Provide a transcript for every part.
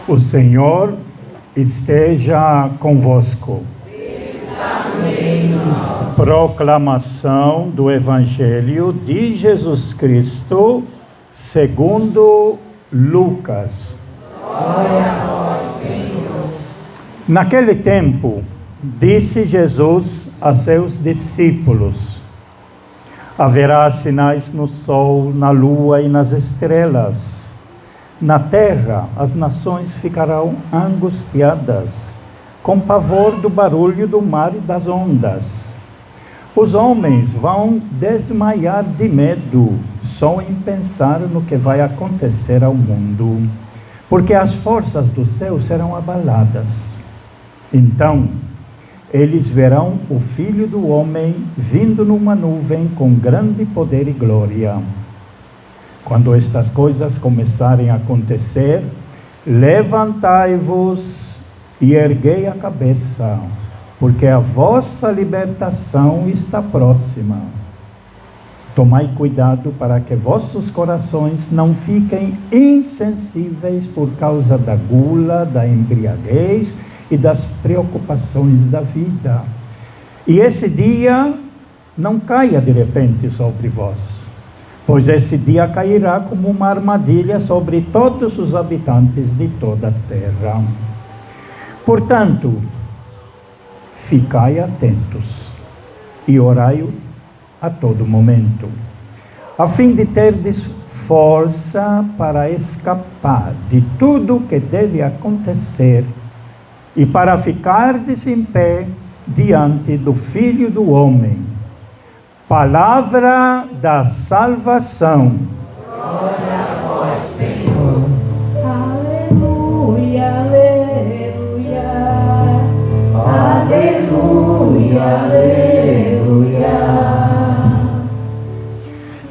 O Senhor esteja convosco. Proclamação do Evangelho de Jesus Cristo segundo Lucas. Glória a vós, Senhor. Naquele tempo, disse Jesus a seus discípulos: haverá sinais no sol, na lua e nas estrelas. Na terra, as nações ficarão angustiadas, com pavor do barulho do mar e das ondas. Os homens vão desmaiar de medo, só em pensar no que vai acontecer ao mundo, porque as forças do céu serão abaladas. Então, eles verão o Filho do Homem vindo numa nuvem com grande poder e glória. Quando estas coisas começarem a acontecer, levantai-vos e erguei a cabeça, porque a vossa libertação está próxima. Tomai cuidado para que vossos corações não fiquem insensíveis por causa da gula, da embriaguez e das preocupações da vida. E esse dia não caia de repente sobre vós, pois esse dia cairá como uma armadilha sobre todos os habitantes de toda a terra. Portanto, ficai atentos e orai a todo momento, a fim de terdes força para escapar de tudo que deve acontecer e para ficardes em pé diante do Filho do Homem. Palavra da salvação. Glória a vós, Senhor. Aleluia, aleluia. Aleluia, aleluia.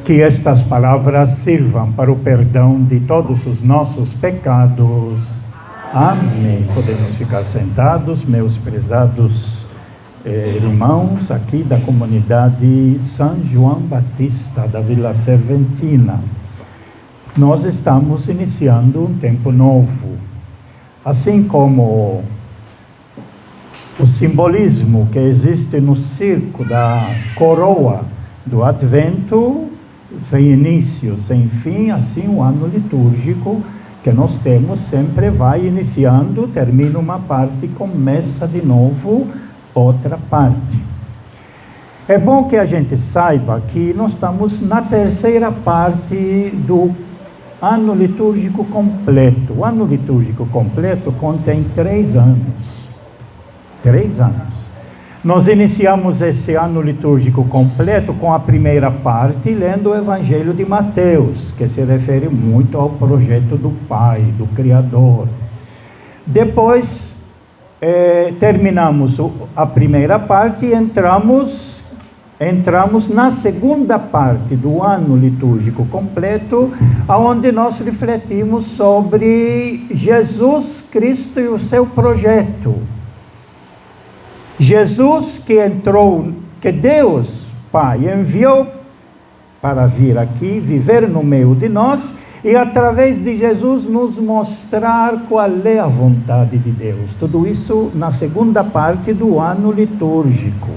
Que estas palavras sirvam para o perdão de todos os nossos pecados. Amém. Podemos ficar sentados, meus prezados irmãos aqui da comunidade São João Batista da Vila Serventina. Nós estamos iniciando um tempo novo. Assim como o simbolismo que existe no circo da coroa do Advento, sem início, sem fim, assim o ano litúrgico que nós temos sempre vai iniciando, termina uma parte e começa de novo outra parte. É bom que a gente saiba que nós estamos na terceira parte do ano litúrgico completo. O ano litúrgico completo contém 3 anos. 3 anos. Nós iniciamos esse ano litúrgico completo com a primeira parte, lendo o Evangelho de Mateus, que se refere muito ao projeto do Pai, do Criador. Depois, terminamos a primeira parte e entramos na segunda parte do ano litúrgico completo, onde nós refletimos sobre Jesus Cristo e o seu projeto. Jesus que Deus Pai enviou para vir aqui, viver no meio de nós, e através de Jesus nos mostrar qual é a vontade de Deus. Tudo isso na segunda parte do ano litúrgico.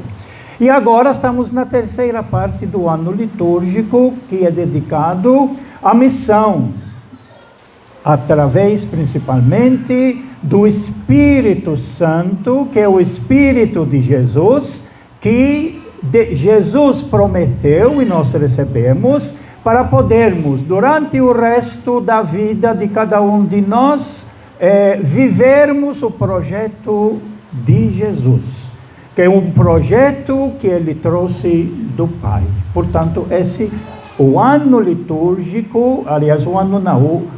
E agora estamos na terceira parte do ano litúrgico, que é dedicado à missão, através principalmente do Espírito Santo, que é o Espírito de Jesus, que Jesus prometeu e nós recebemos, para podermos, durante o resto da vida de cada um de nós, vivermos o projeto de Jesus, que é um projeto que ele trouxe do Pai. Portanto, o ano litúrgico, aliás,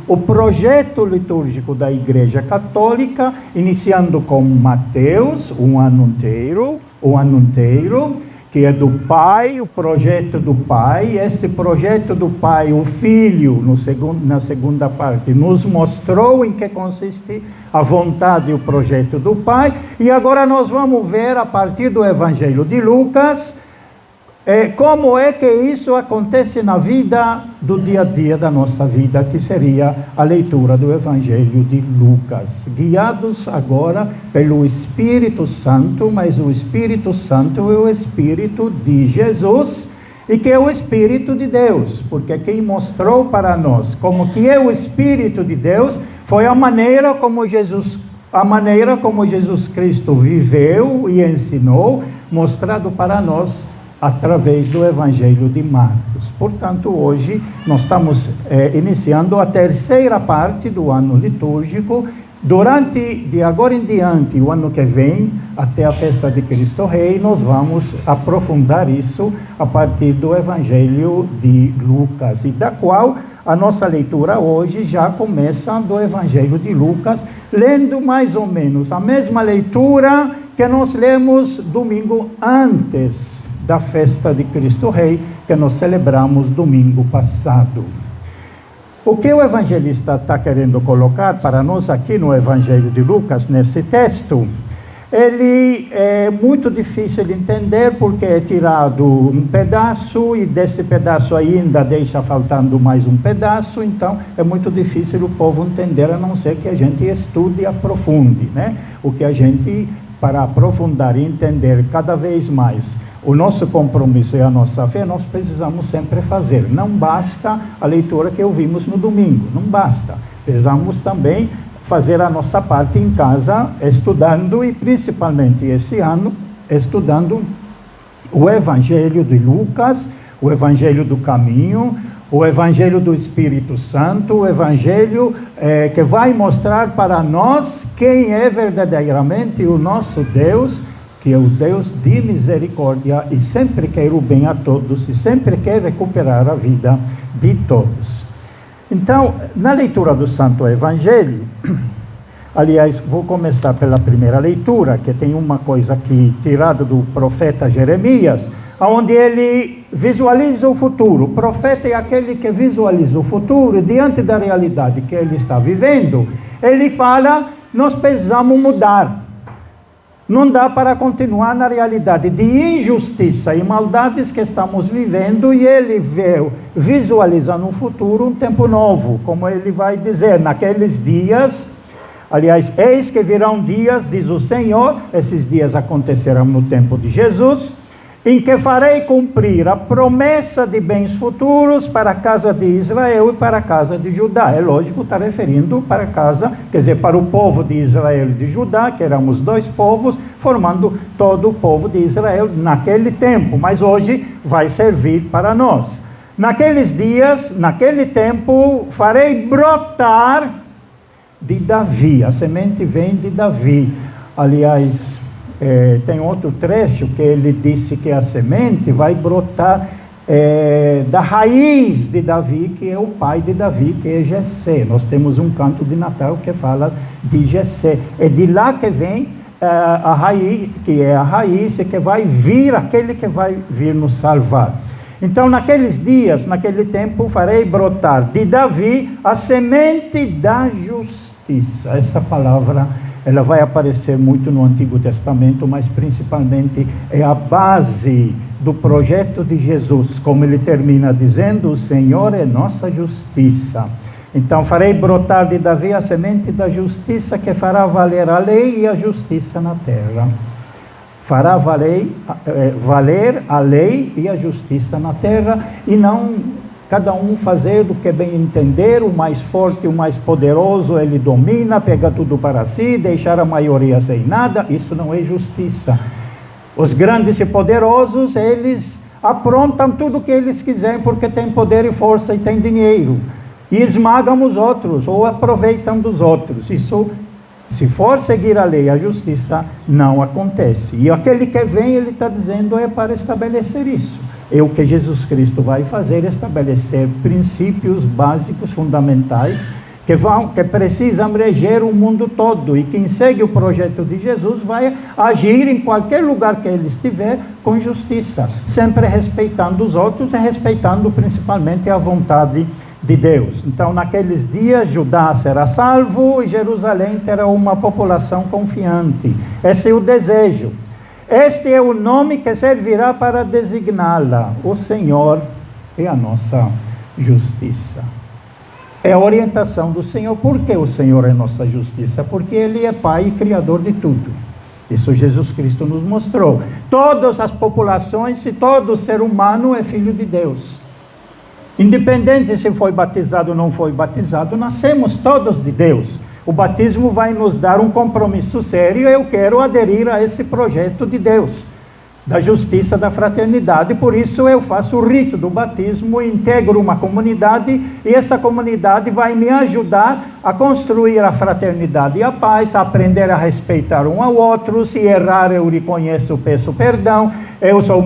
o projeto litúrgico da Igreja Católica, iniciando com Mateus, o ano inteiro, que é do Pai, o projeto do Pai. Esse projeto do Pai, o Filho, na segunda parte, nos mostrou em que consiste a vontade e o projeto do Pai. E agora nós vamos ver, a partir do Evangelho de Lucas, como é que isso acontece na vida do dia a dia da nossa vida, que seria a leitura do Evangelho de Lucas, guiados agora pelo Espírito Santo, mas o Espírito Santo é o Espírito de Jesus, e que é o Espírito de Deus, porque quem mostrou para nós como que é o Espírito de Deus foi a maneira como Jesus Cristo viveu e ensinou, mostrado para nós através do Evangelho de Marcos. Portanto, hoje nós estamos iniciando a terceira parte do ano litúrgico. De agora em diante, o ano que vem, até a festa de Cristo Rei, nós vamos aprofundar isso a partir do Evangelho de Lucas, e da qual a nossa leitura hoje já começa do Evangelho de Lucas, lendo mais ou menos a mesma leitura que nós lemos domingo antes da festa de Cristo Rei, que nós celebramos domingo passado. O que o evangelista está querendo colocar para nós aqui no Evangelho de Lucas, nesse texto, ele é muito difícil de entender, porque é tirado um pedaço, e desse pedaço ainda deixa faltando mais um pedaço, então é muito difícil o povo entender, a não ser que a gente estude e aprofunde, né? O que a gente, para aprofundar e entender cada vez mais o nosso compromisso e a nossa fé, nós precisamos sempre fazer. Não basta a leitura que ouvimos no domingo, não basta. Precisamos também fazer a nossa parte em casa, estudando, e principalmente esse ano, estudando o Evangelho de Lucas, o Evangelho do Caminho, o Evangelho do Espírito Santo, o Evangelho que vai mostrar para nós quem é verdadeiramente o nosso Deus, que é o Deus de misericórdia e sempre quer o bem a todos e sempre quer recuperar a vida de todos. Então, na leitura do Santo Evangelho, aliás, vou começar pela primeira leitura, que tem uma coisa aqui tirada do profeta Jeremias, onde ele visualiza o futuro. O profeta é aquele que visualiza o futuro, e diante da realidade que ele está vivendo, ele fala: nós precisamos mudar. Não dá para continuar na realidade de injustiça e maldades que estamos vivendo, e ele visualiza no futuro um tempo novo, como ele vai dizer, naqueles dias, aliás, eis que virão dias, diz o Senhor, esses dias acontecerão no tempo de Jesus, em que farei cumprir a promessa de bens futuros para a casa de Israel e para a casa de Judá. É lógico, está referindo para a casa, quer dizer, para o povo de Israel e de Judá, que éramos dois povos, formando todo o povo de Israel naquele tempo, mas hoje vai servir para nós. Naqueles dias, naquele tempo, farei brotar de Davi, a semente vem de Davi. Aliás, tem outro trecho que ele disse que a semente vai brotar da raiz de Davi, que é o pai de Davi, que é Jessé. Nós temos um canto de Natal que fala de Jessé. É de lá que vem a raiz, que é a raiz, e que vai vir aquele que vai vir nos salvar. Então, naqueles dias, naquele tempo, farei brotar de Davi a semente da justiça. Essa palavra, ela vai aparecer muito no Antigo Testamento, mas principalmente é a base do projeto de Jesus, como ele termina dizendo: o Senhor é nossa justiça. Então, farei brotar de Davi a semente da justiça, que fará valer a lei e a justiça na terra. Fará valer a lei e a justiça na terra, e não cada um fazer do que bem entender. O mais forte, o mais poderoso, ele domina, pega tudo para si, deixar a maioria sem nada. Isso não é justiça. Os grandes e poderosos, eles aprontam tudo o que eles quiserem, porque têm poder e força e têm dinheiro, e esmagam os outros, ou aproveitam dos outros. Isso, se for seguir a lei e a justiça, não acontece. E aquele que vem, ele está dizendo, é para estabelecer isso. É o que Jesus Cristo vai fazer, estabelecer princípios básicos, fundamentais, que precisam reger o mundo todo. E quem segue o projeto de Jesus vai agir em qualquer lugar que ele estiver com justiça, sempre respeitando os outros e respeitando principalmente a vontade de Deus. Então, naqueles dias, Judá será salvo e Jerusalém terá uma população confiante. Esse é o desejo. Este é o nome que servirá para designá-la. O Senhor é a nossa justiça. É a orientação do Senhor. Por que o Senhor é nossa justiça? Porque Ele é Pai e Criador de tudo. Isso Jesus Cristo nos mostrou. Todas as populações e todo ser humano é filho de Deus. Independente se foi batizado ou não foi batizado, nascemos todos de Deus. O batismo vai nos dar um compromisso sério. Eu quero aderir a esse projeto de Deus, da justiça, da fraternidade. Por isso eu faço o rito do batismo, integro uma comunidade, e essa comunidade vai me ajudar a construir a fraternidade e a paz, a aprender a respeitar um ao outro. Se errar, eu reconheço, peço perdão, eu sou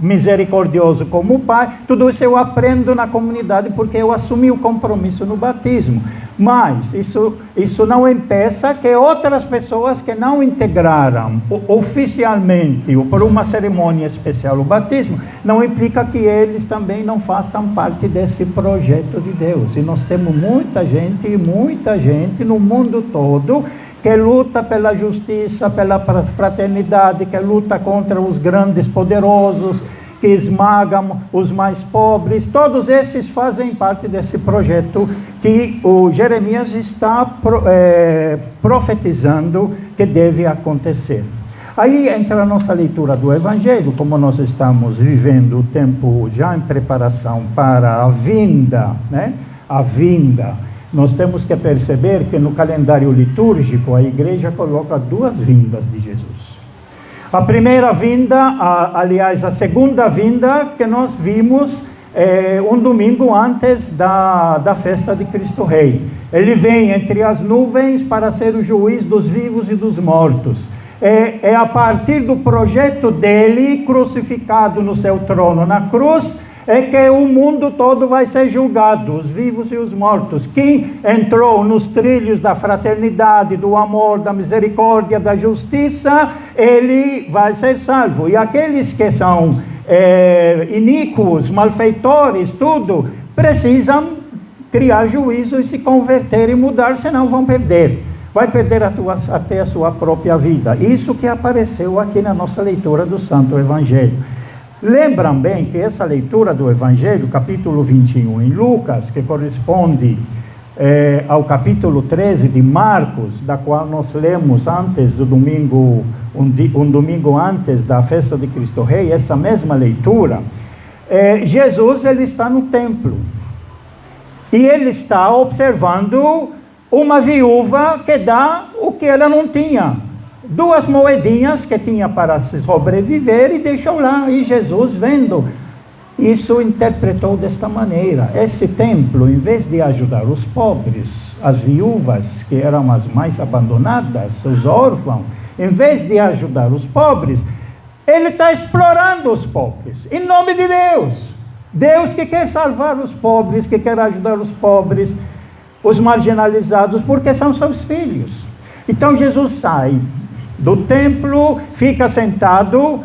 misericordioso como Pai. Tudo isso eu aprendo na comunidade porque eu assumi o compromisso no batismo. Mas isso não impeça que outras pessoas que não integraram oficialmente ou por uma cerimônia especial o batismo, não implica que eles também não façam parte desse projeto de Deus. E nós temos muita gente no mundo todo que luta pela justiça, pela fraternidade, que luta contra os grandes poderosos, que esmagam os mais pobres. Todos esses fazem parte desse projeto que o Jeremias está profetizando que deve acontecer. Aí entra a nossa leitura do Evangelho. Como nós estamos vivendo o tempo já em preparação para a vinda, né? A vinda. Nós temos que perceber que no calendário litúrgico a igreja coloca duas vindas de Jesus. A primeira vinda, aliás, a segunda vinda que nós vimos um domingo antes da festa de Cristo Rei. Ele vem entre as nuvens para ser o juiz dos vivos e dos mortos. É a partir do projeto dele, crucificado no seu trono na cruz, é que o mundo todo vai ser julgado, os vivos e os mortos. Quem entrou nos trilhos da fraternidade, do amor, da misericórdia, da justiça, ele vai ser salvo. E aqueles que são iníquos, malfeitores, tudo, precisam criar juízo e se converter e mudar, senão vão perder. Vai perder até a sua própria vida. Isso que apareceu aqui na nossa leitura do Santo Evangelho. Lembram bem que essa leitura do Evangelho, capítulo 21 em Lucas, que corresponde ao capítulo 13 de Marcos, da qual nós lemos antes do domingo, um domingo antes da festa de Cristo Rei, essa mesma leitura, Jesus ele está no templo, e ele está observando uma viúva que dá o que ela não tinha. 2 moedinhas que tinha para se sobreviver e deixou lá. E Jesus, vendo isso, interpretou desta maneira: esse templo, em vez de ajudar os pobres, as viúvas, que eram as mais abandonadas, os órfãos, em vez de ajudar os pobres, ele está explorando os pobres, em nome de Deus. Deus que quer salvar os pobres, que quer ajudar os pobres, os marginalizados, porque são seus filhos. Então Jesus sai do templo, fica sentado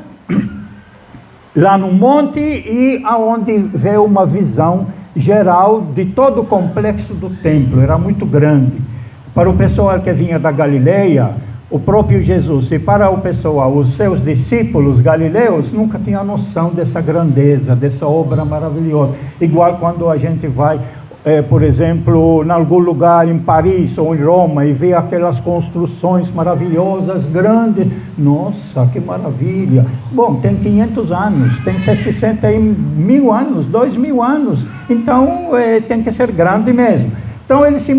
lá no monte, e aonde vê uma visão geral de todo o complexo do templo. Era muito grande. Para o pessoal que vinha da Galileia, o próprio Jesus, e para o pessoal, os seus discípulos galileus, nunca tinham noção dessa grandeza, dessa obra maravilhosa. Igual quando a gente vai, por exemplo, em algum lugar em Paris ou em Roma e vê aquelas construções maravilhosas, grandes. Nossa, que maravilha! Bom, tem 500 anos, tem 700 anos, 2000 anos, então tem que ser grande mesmo. Então eles se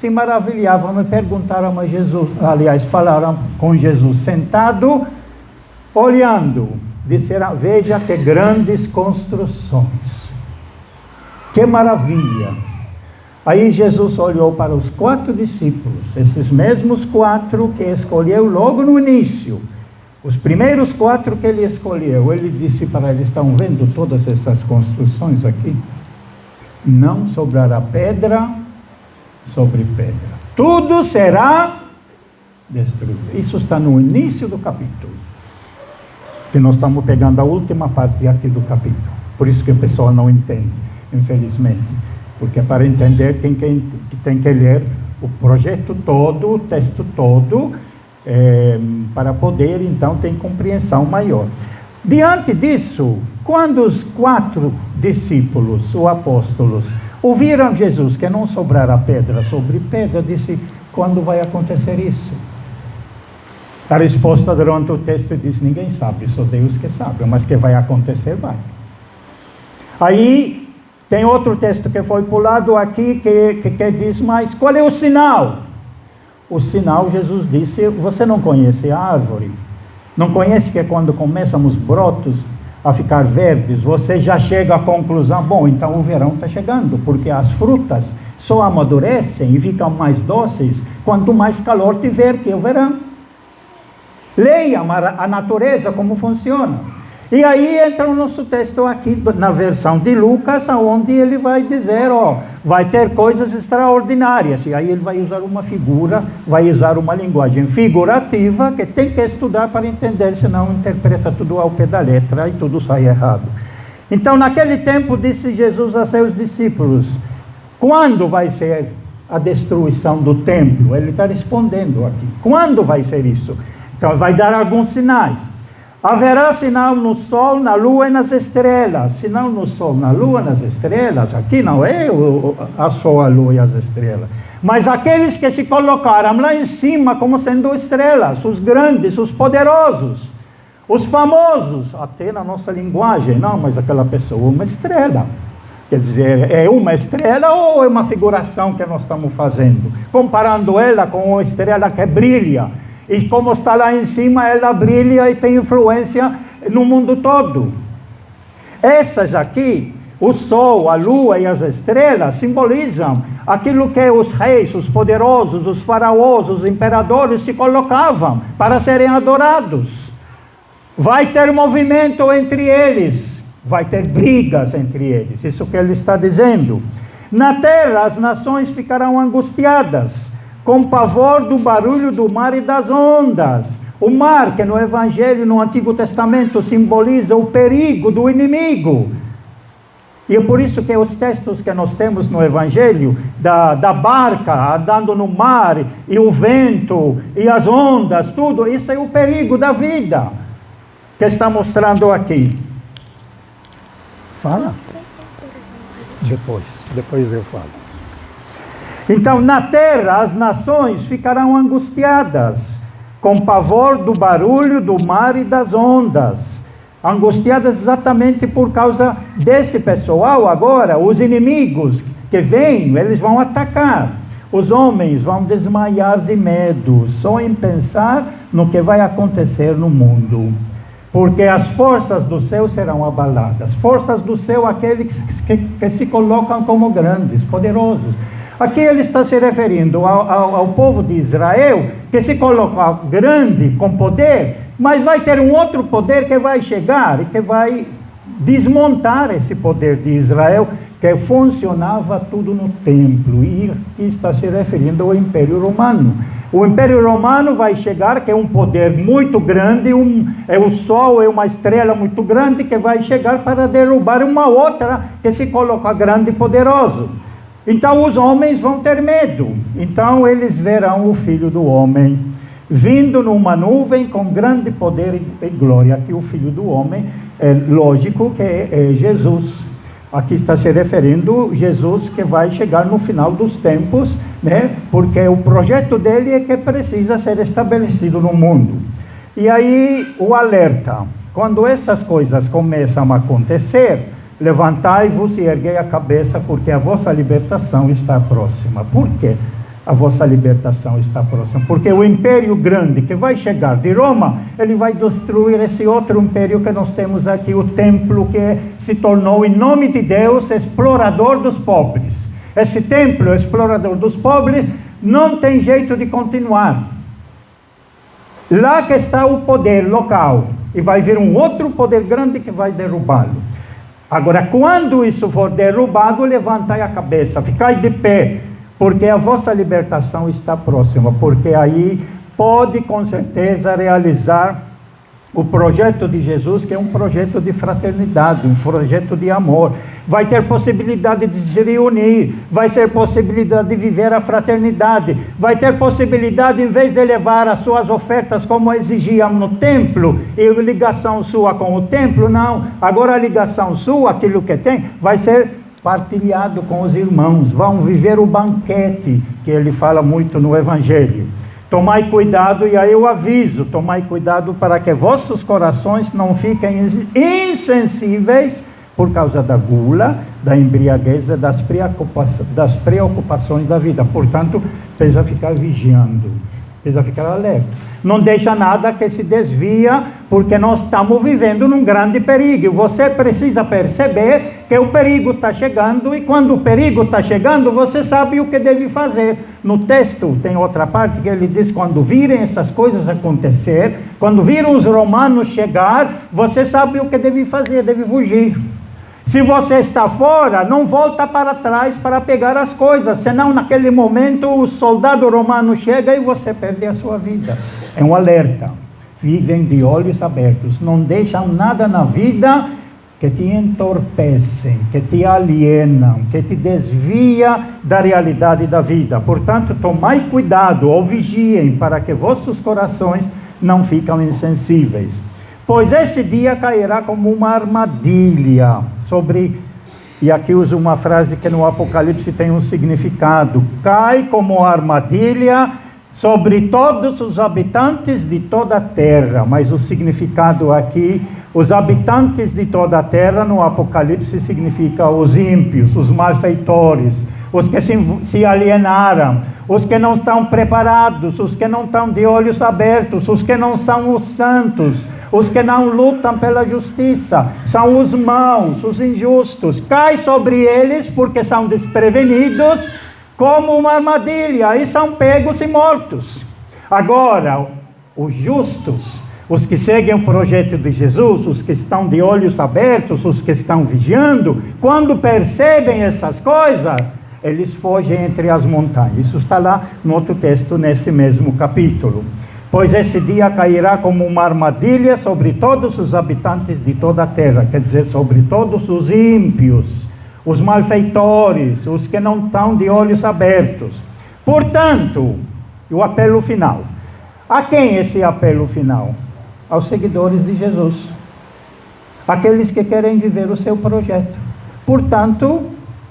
maravilhavam, me perguntaram a Jesus, aliás, falaram com Jesus sentado, olhando, disseram: veja que grandes construções. Que maravilha! Aí Jesus olhou para os 4 discípulos, esses mesmos 4 que escolheu logo no início, os primeiros 4 que ele escolheu. Ele disse para eles: estão vendo todas essas construções aqui? Não sobrará pedra sobre pedra, tudo será destruído. Isso está no início do capítulo, que nós estamos pegando a última parte aqui do capítulo. Por isso que o pessoal não entende, infelizmente, porque para entender tem que ler o projeto todo, o texto todo, para poder, então, ter compreensão maior. Diante disso, quando os 4 discípulos, ou apóstolos, ouviram Jesus que não sobrara pedra sobre pedra, disse: quando vai acontecer isso? A resposta durante o texto diz: ninguém sabe, só Deus que sabe, mas que vai acontecer, vai. Aí tem outro texto que foi pulado aqui, que diz: mas qual é o sinal? O sinal, Jesus disse: você não conhece a árvore? Não conhece que quando começam os brotos a ficar verdes, você já chega à conclusão: bom, então o verão está chegando, porque as frutas só amadurecem e ficam mais doces quanto mais calor tiver, que é o verão. Leia a natureza como funciona. E aí entra o nosso texto aqui, na versão de Lucas, onde ele vai dizer, vai ter coisas extraordinárias. E aí ele vai usar uma figura, vai usar uma linguagem figurativa, que tem que estudar para entender, senão interpreta tudo ao pé da letra e tudo sai errado. Então, naquele tempo, disse Jesus a seus discípulos: quando vai ser a destruição do templo? Ele está respondendo aqui. Quando vai ser isso? Então, vai dar alguns sinais. Haverá sinal no sol, na lua e nas estrelas. Sinal no sol, na lua e nas estrelas. Aqui não é a sol, a lua e as estrelas. Mas aqueles que se colocaram lá em cima como sendo estrelas, os grandes, os poderosos, os famosos, até na nossa linguagem. Não, mas aquela pessoa é uma estrela. Quer dizer, é uma estrela ou é uma figuração que nós estamos fazendo? Comparando ela com uma estrela que brilha. E como está lá em cima, ela brilha e tem influência no mundo todo. Essas aqui, o sol, a lua e as estrelas, simbolizam aquilo que os reis, os poderosos, os faraós, os imperadores se colocavam para serem adorados. Vai ter movimento entre eles, vai ter brigas entre eles, isso que ele está dizendo. Na terra as nações ficarão angustiadas, com pavor do barulho do mar e das ondas. O mar, que no Evangelho, no Antigo Testamento, simboliza o perigo do inimigo. E é por isso que os textos que nós temos no Evangelho, da barca andando no mar, e o vento, e as ondas, tudo, isso é o perigo da vida, que está mostrando aqui. Fala? Depois eu falo. Então, na terra, as nações ficarão angustiadas, com pavor do barulho do mar e das ondas. Angustiadas exatamente por causa desse pessoal agora, os inimigos que vêm, eles vão atacar. Os homens vão desmaiar de medo, só em pensar no que vai acontecer no mundo. Porque as forças do céu serão abaladas. Forças do céu, aqueles que se colocam como grandes, poderosos. Aqui ele está se referindo ao povo de Israel, que se coloca grande, com poder, mas vai ter um outro poder que vai chegar e que vai desmontar esse poder de Israel, que funcionava tudo no templo. E aqui está se referindo ao Império Romano. O Império Romano vai chegar, que é um poder muito grande, é o sol, é uma estrela muito grande, que vai chegar para derrubar uma outra que se coloca grande e poderoso. Então os homens vão ter medo. Então eles verão o Filho do Homem vindo numa nuvem com grande poder e glória. Aqui o Filho do Homem, é lógico que é Jesus. Aqui está se referindo a Jesus, que vai chegar no final dos tempos, né? Porque o projeto dele é que precisa ser estabelecido no mundo. E aí o alerta: quando essas coisas começam a acontecer, levantai-vos e erguei a cabeça, porque a vossa libertação está próxima. Por quê? A vossa libertação está próxima. Porque o império grande que vai chegar de Roma, ele vai destruir esse outro império que nós temos aqui, o templo, que se tornou, em nome de Deus, explorador dos pobres. Esse templo, explorador dos pobres, não tem jeito de continuar. Lá que está o poder local, e vai vir um outro poder grande que vai derrubá-lo. Agora, quando isso for derrubado, levantai a cabeça, ficai de pé, porque a vossa libertação está próxima, porque aí pode com certeza realizar O projeto de Jesus, que é um projeto de fraternidade, um projeto de amor. Vai ter possibilidade de se reunir, vai ter possibilidade de viver a fraternidade, vai ter possibilidade, em vez de levar as suas ofertas como exigiam no templo, e ligação sua com o templo, não. Agora a ligação sua, aquilo que tem, vai ser partilhado com os irmãos. Vão viver o banquete, que ele fala muito no Evangelho. Tomai cuidado, e aí eu aviso, tomai cuidado para que vossos corações não fiquem insensíveis por causa da gula, da embriaguez, das preocupações da vida. Portanto, precisa ficar vigiando, precisa ficar alerta. Não deixa nada que se desvia, porque nós estamos vivendo num grande perigo. Você precisa perceber que o perigo está chegando, e quando o perigo está chegando, você sabe o que deve fazer. No texto tem outra parte que ele diz: quando virem essas coisas acontecer, quando viram os romanos chegar, você sabe o que deve fazer, deve fugir. Se você está fora, não volta para trás para pegar as coisas, senão naquele momento o soldado romano chega e você perde a sua vida. É um alerta. Vivem de olhos abertos, não deixam nada na vida que te entorpecem, que te alienam, que te desvia da realidade da vida. Portanto, tomai cuidado ou vigiem para que vossos corações não fiquem insensíveis. Pois esse dia cairá como uma armadilha sobre... E aqui uso uma frase que no Apocalipse tem um significado. Cai como armadilha sobre todos os habitantes de toda a terra. Mas o significado aqui, os habitantes de toda a terra, no Apocalipse significa os ímpios, os malfeitores, os que se alienaram, os que não estão preparados, os que não estão de olhos abertos, os que não são os santos, os que não lutam pela justiça, são os maus, os injustos. Cai sobre eles porque são desprevenidos como uma armadilha, e são pegos e mortos. Agora, os justos, os que seguem o projeto de Jesus, os que estão de olhos abertos, os que estão vigiando, quando percebem essas coisas, eles fogem entre as montanhas. Isso está lá no outro texto, nesse mesmo capítulo. Pois esse dia cairá como uma armadilha sobre todos os habitantes de toda a terra, quer dizer, sobre todos os ímpios, os malfeitores, os que não estão de olhos abertos. Portanto, o apelo final. A quem esse apelo final? Aos seguidores de Jesus, aqueles que querem viver o seu projeto. Portanto,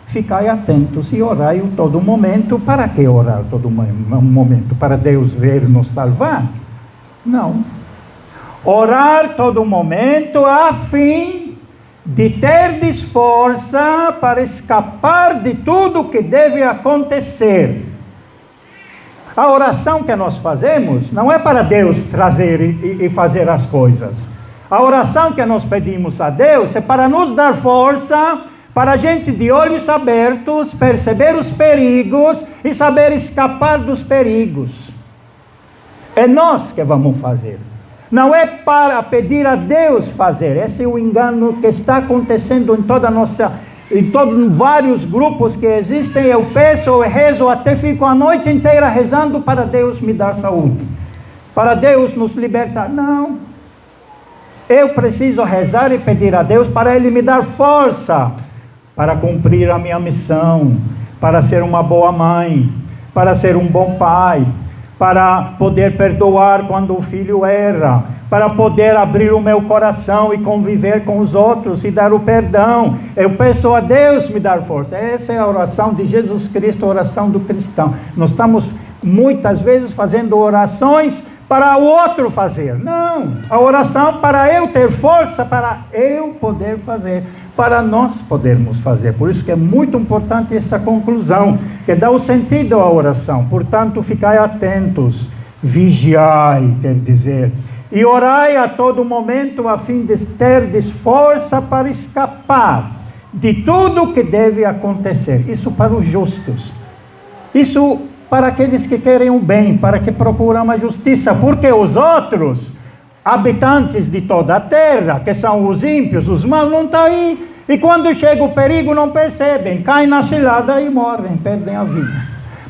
ficai atentos e orai todo momento. Para que orar todo momento? Para Deus ver nos salvar? Não. Orar todo momento a fim de terdes força para escapar de tudo que deve acontecer. A oração que nós fazemos não é para Deus trazer e fazer as coisas. A oração que nós pedimos a Deus é para nos dar força, para a gente de olhos abertos perceber os perigos e saber escapar dos perigos. É nós que vamos fazer. Não é para pedir a Deus fazer. Esse é o engano que está acontecendo em toda a nossa... Em todos vários grupos que existem. Eu peço, eu rezo, até fico a noite inteira rezando para Deus me dar saúde, para Deus nos libertar. Não. Eu preciso rezar e pedir a Deus para Ele me dar força para cumprir a minha missão, para ser uma boa mãe, para ser um bom pai, para poder perdoar quando o filho erra, para poder abrir o meu coração e conviver com os outros e dar o perdão. Eu peço a Deus me dar força. Essa é a oração de Jesus Cristo, a oração do cristão. Nós estamos muitas vezes fazendo orações para o outro fazer. Não, a oração para eu ter força, para eu poder fazer, para nós podermos fazer. Por isso que é muito importante essa conclusão, que dá o sentido à oração. Portanto, ficai atentos, vigiai, quer dizer, e orai a todo momento a fim de terdes força para escapar de tudo que deve acontecer. Isso para os justos. Isso para aqueles que querem o bem, para que procuram a justiça, porque os outros, habitantes de toda a terra, que são os ímpios, os maus, não estão aí, e quando chega o perigo não percebem, caem na cilada e morrem, perdem a vida.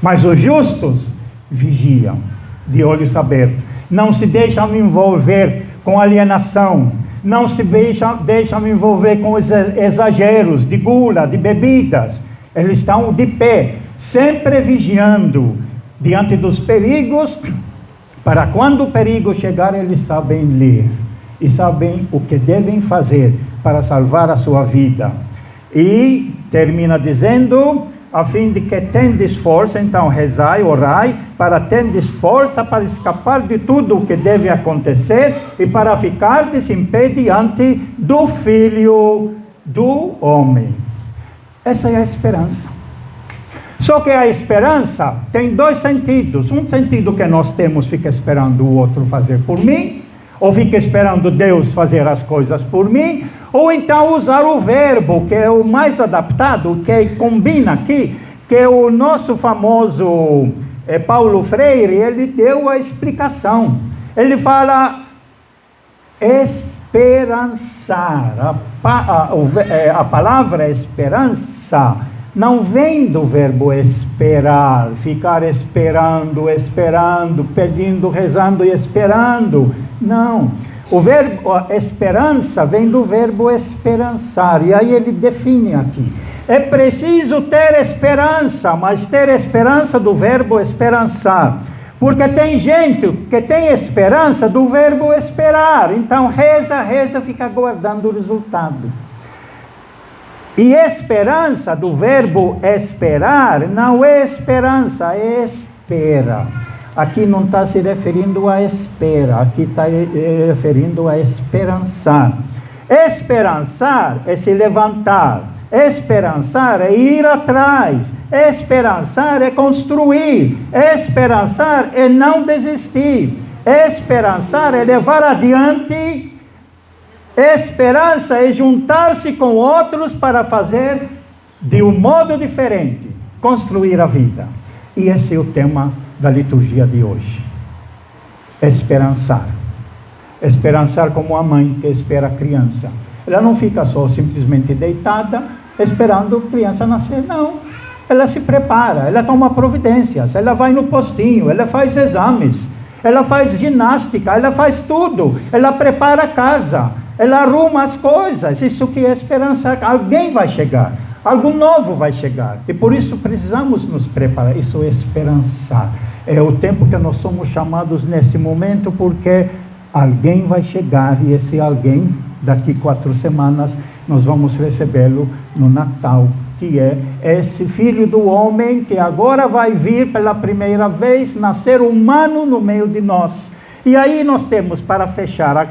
Mas os justos vigiam, de olhos abertos, não se deixam envolver com alienação, não se deixam envolver com exageros de gula, de bebidas. Eles estão de pé, sempre vigiando diante dos perigos, para quando o perigo chegar, eles sabem ler e sabem o que devem fazer para salvar a sua vida. E termina dizendo, a fim de que tendes força, então rezai, orai, para tendes força para escapar de tudo o que deve acontecer e para ficardes em pé diante do Filho do Homem. Essa é a esperança. Só que a esperança tem dois sentidos. Um sentido que nós temos, fica esperando o outro fazer por mim, ou fica esperando Deus fazer as coisas por mim, ou então usar o verbo, que é o mais adaptado, que combina aqui, que é o nosso famoso Paulo Freire, ele deu a explicação. Ele fala esperançar. A palavra esperança não vem do verbo esperar, ficar esperando, pedindo, rezando e esperando. Não. O verbo esperança vem do verbo esperançar. E aí ele define aqui. É preciso ter esperança, mas ter esperança do verbo esperançar. Porque tem gente que tem esperança do verbo esperar. Então reza, fica aguardando o resultado. E esperança do verbo esperar não é esperança, é espera. Aqui não está se referindo a espera, aqui está referindo a esperançar. Esperançar é se levantar, esperançar é ir atrás, esperançar é construir, esperançar é não desistir, esperançar é levar adiante. Esperança é juntar-se com outros para fazer de um modo diferente, construir a vida. E esse é o tema da liturgia de hoje. Esperançar. Esperançar como a mãe que espera a criança. Ela não fica só simplesmente deitada, esperando a criança nascer, não. Ela se prepara, ela toma providências, ela vai no postinho, ela faz exames, ela faz ginástica, ela faz tudo, ela prepara a casa, ela arruma as coisas. Isso que é esperança. Alguém vai chegar, algo novo vai chegar, e por isso precisamos nos preparar. Isso é esperançar. É o tempo que nós somos chamados nesse momento, porque alguém vai chegar, e esse alguém, daqui 4 semanas, nós vamos recebê-lo no Natal, que é esse Filho do Homem, que agora vai vir pela primeira vez, nascer humano no meio de nós. E aí nós temos, para fechar,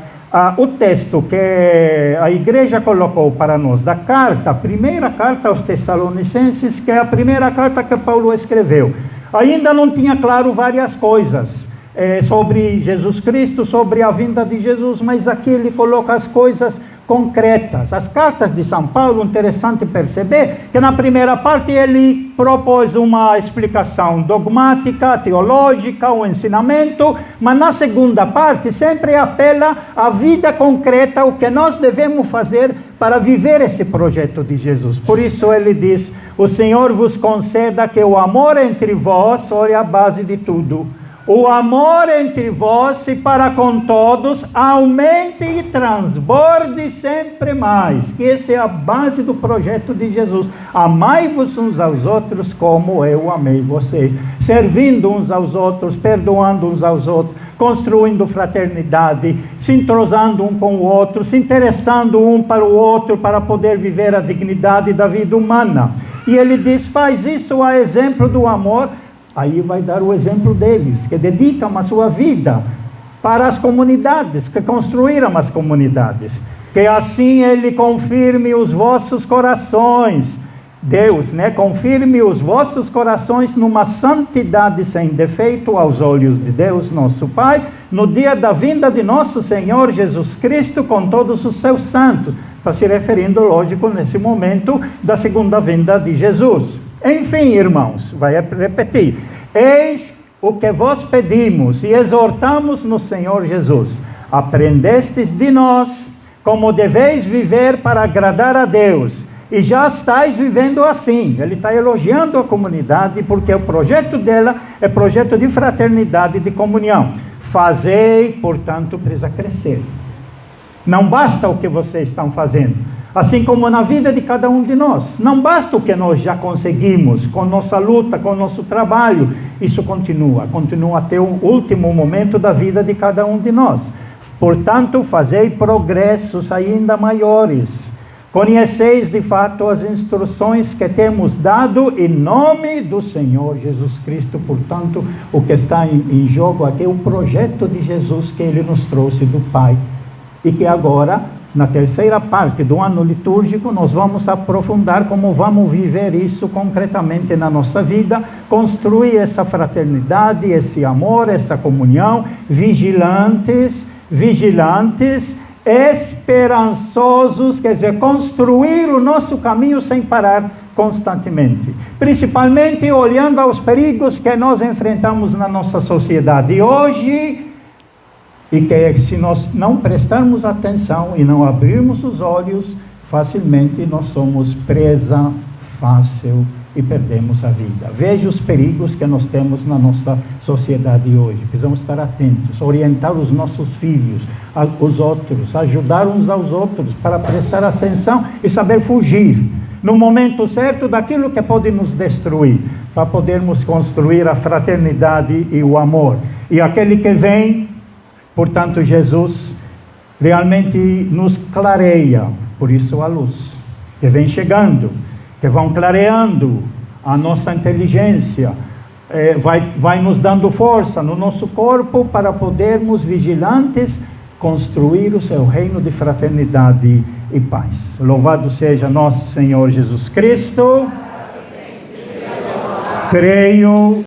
o texto que a igreja colocou para nós, da carta, a primeira carta aos Tessalonicenses, que é a primeira carta que Paulo escreveu. Ainda não tinha claro várias coisas sobre Jesus Cristo, sobre a vinda de Jesus, mas aqui ele coloca as coisas concretas. As cartas de São Paulo, interessante perceber que na primeira parte ele propôs uma explicação dogmática, teológica, um ensinamento, mas na segunda parte sempre apela à vida concreta, o que nós devemos fazer para viver esse projeto de Jesus. Por isso ele diz: o Senhor vos conceda que o amor entre vós, olha a base de tudo, o amor entre vós e para com todos aumente e transborde sempre mais. Que essa é a base do projeto de Jesus. Amai-vos uns aos outros como eu amei vocês. Servindo uns aos outros, perdoando uns aos outros, construindo fraternidade, se entrosando um com o outro, se interessando um para o outro para poder viver a dignidade da vida humana. E ele diz: faz isso a exemplo do amor. Aí vai dar o exemplo deles, que dedicam a sua vida para as comunidades, que construíram as comunidades. Que assim ele confirme os vossos corações. Deus, confirme os vossos corações numa santidade sem defeito aos olhos de Deus, nosso Pai, no dia da vinda de nosso Senhor Jesus Cristo com todos os seus santos. Está se referindo, lógico, nesse momento da segunda vinda de Jesus. Enfim, irmãos, vai repetir: eis o que vos pedimos e exortamos no Senhor Jesus. Aprendestes de nós como deveis viver para agradar a Deus, e já estáis vivendo assim. Ele está elogiando a comunidade, porque o projeto dela é projeto de fraternidade e de comunhão. Fazei, portanto, precisa crescer. Não basta o que vocês estão fazendo. Assim como na vida de cada um de nós. Não basta o que nós já conseguimos com nossa luta, com nosso trabalho. Isso continua até o último momento da vida de cada um de nós. Portanto, fazei progressos ainda maiores. Conheceis de fato as instruções que temos dado em nome do Senhor Jesus Cristo. Portanto, o que está em jogo aqui é o projeto de Jesus que Ele nos trouxe do Pai. E que agora, na terceira parte do ano litúrgico, nós vamos aprofundar como vamos viver isso concretamente na nossa vida, construir essa fraternidade, esse amor, essa comunhão, vigilantes, esperançosos, quer dizer, construir o nosso caminho sem parar constantemente. Principalmente olhando aos perigos que nós enfrentamos na nossa sociedade hoje, e que se nós não prestarmos atenção e não abrirmos os olhos, facilmente nós somos presa fácil e perdemos a vida. Veja os perigos que nós temos na nossa sociedade hoje. Precisamos estar atentos, orientar os nossos filhos, os outros, ajudar uns aos outros para prestar atenção e saber fugir no momento certo daquilo que pode nos destruir, para podermos construir a fraternidade e o amor. E aquele que vem, portanto, Jesus realmente nos clareia, por isso a luz, que vem chegando, que vão clareando a nossa inteligência, vai nos dando força no nosso corpo para podermos, vigilantes, construir o seu reino de fraternidade e paz. Louvado seja nosso Senhor Jesus Cristo. Creio